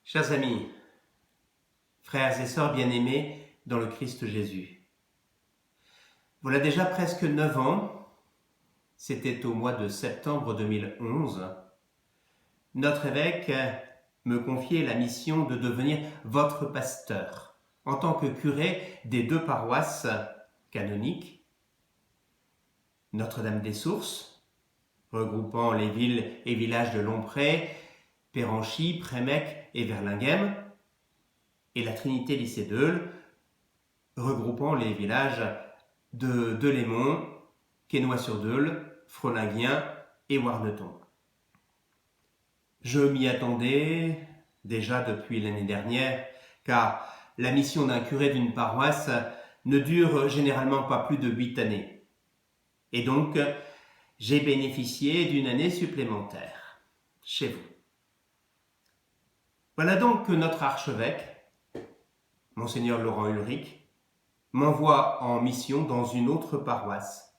Chers amis, frères et sœurs bien-aimés dans le Christ Jésus, voilà déjà presque 9 ans, c'était au mois de septembre 2011, notre évêque me confiait la mission de devenir votre pasteur en tant que curé des 2 paroisses canoniques, Notre-Dame-des-Sources, regroupant les villes et villages de Lompré, Péranchy, Prémec et Verlinghem, et la Trinité-Lycée-d'Eule, regroupant les villages de Delémont, Quesnoy-sur-Deule, Frelinghien et Warneton. Je m'y attendais déjà depuis l'année dernière, car la mission d'un curé d'une paroisse ne dure généralement pas plus de 8 années. Et donc, j'ai bénéficié d'une année supplémentaire chez vous. Voilà donc que notre archevêque, Monseigneur Laurent Ulrich, m'envoie en mission dans une autre paroisse,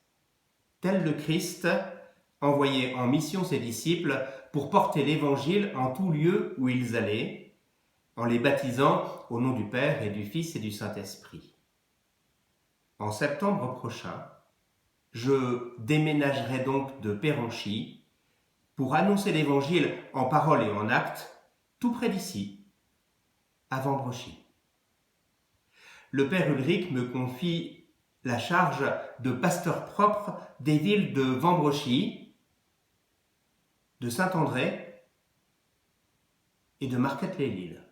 tel le Christ envoyait en mission ses disciples pour porter l'Évangile en tout lieu où ils allaient, en les baptisant au nom du Père et du Fils et du Saint-Esprit. En septembre prochain, je déménagerai donc de Péranchy pour annoncer l'Évangile en parole et en acte, tout près d'ici, à Vambrochy. Le Père Ulrich me confie la charge de pasteur propre des villes de Vambrochy, de Saint-André et de Marquette-les-Lilles.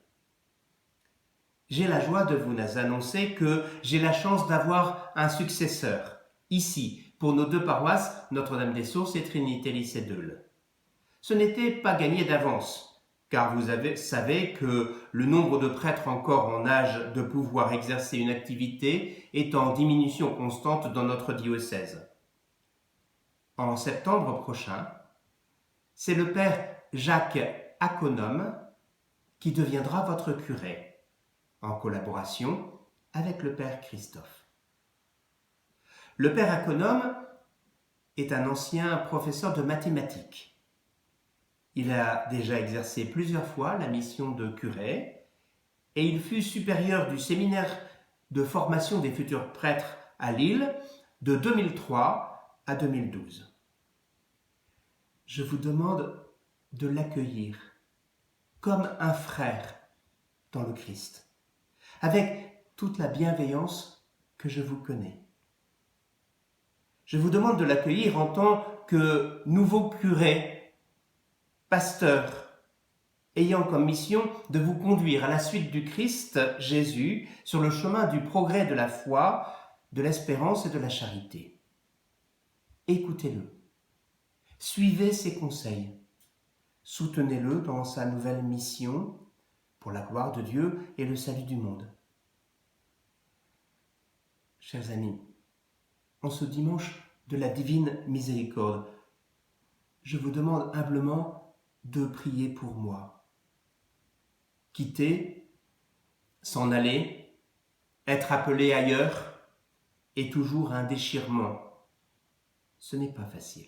J'ai la joie de vous annoncer que j'ai la chance d'avoir un successeur, ici, pour nos 2 paroisses, Notre-Dame-des-Sources et Trinité-Lycée-d'Eule. Ce n'était pas gagné d'avance, car vous savez que le nombre de prêtres encore en âge de pouvoir exercer une activité est en diminution constante dans notre diocèse. En septembre prochain, c'est le père Jacques Aconome qui deviendra votre curé, en collaboration avec le père Christophe. Le père Aconome est un ancien professeur de mathématiques. Il a déjà exercé plusieurs fois la mission de curé et il fut supérieur du séminaire de formation des futurs prêtres à Lille de 2003 à 2012. Je vous demande de l'accueillir comme un frère dans le Christ, avec toute la bienveillance que je vous connais. Je vous demande de l'accueillir en tant que nouveau curé, pasteur, ayant comme mission de vous conduire à la suite du Christ Jésus sur le chemin du progrès de la foi, de l'espérance et de la charité. Écoutez-le, suivez ses conseils, soutenez-le dans sa nouvelle mission pour la gloire de Dieu et le salut du monde. Chers amis, en ce dimanche de la divine miséricorde, je vous demande humblement de prier pour moi. Quitter, s'en aller, être appelé ailleurs est toujours un déchirement. Ce n'est pas facile.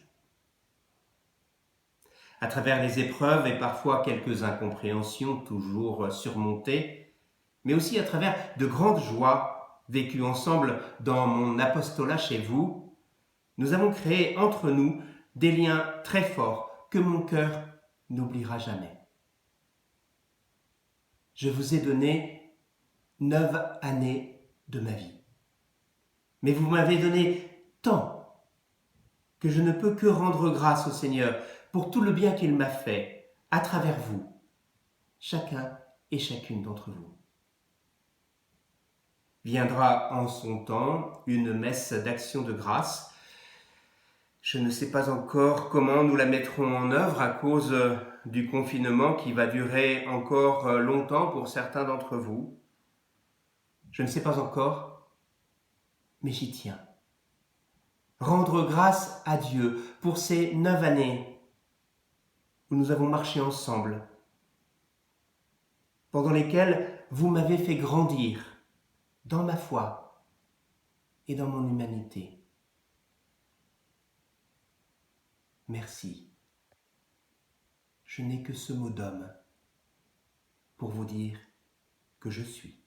À travers les épreuves et parfois quelques incompréhensions toujours surmontées, mais aussi à travers de grandes joies vécues ensemble dans mon apostolat chez vous, nous avons créé entre nous des liens très forts que mon cœur n'oubliera jamais. Je vous ai donné 9 années de ma vie. Mais vous m'avez donné tant que je ne peux que rendre grâce au Seigneur pour tout le bien qu'il m'a fait à travers vous, chacun et chacune d'entre vous. Viendra en son temps une messe d'action de grâce. Je ne sais pas encore comment nous la mettrons en œuvre à cause du confinement qui va durer encore longtemps pour certains d'entre vous. Je ne sais pas encore, mais j'y tiens. Rendre grâce à Dieu pour ces 9 années où nous avons marché ensemble, pendant lesquelles vous m'avez fait grandir dans ma foi et dans mon humanité. Merci. Je n'ai que ce mot d'homme. pour vous dire que je suis.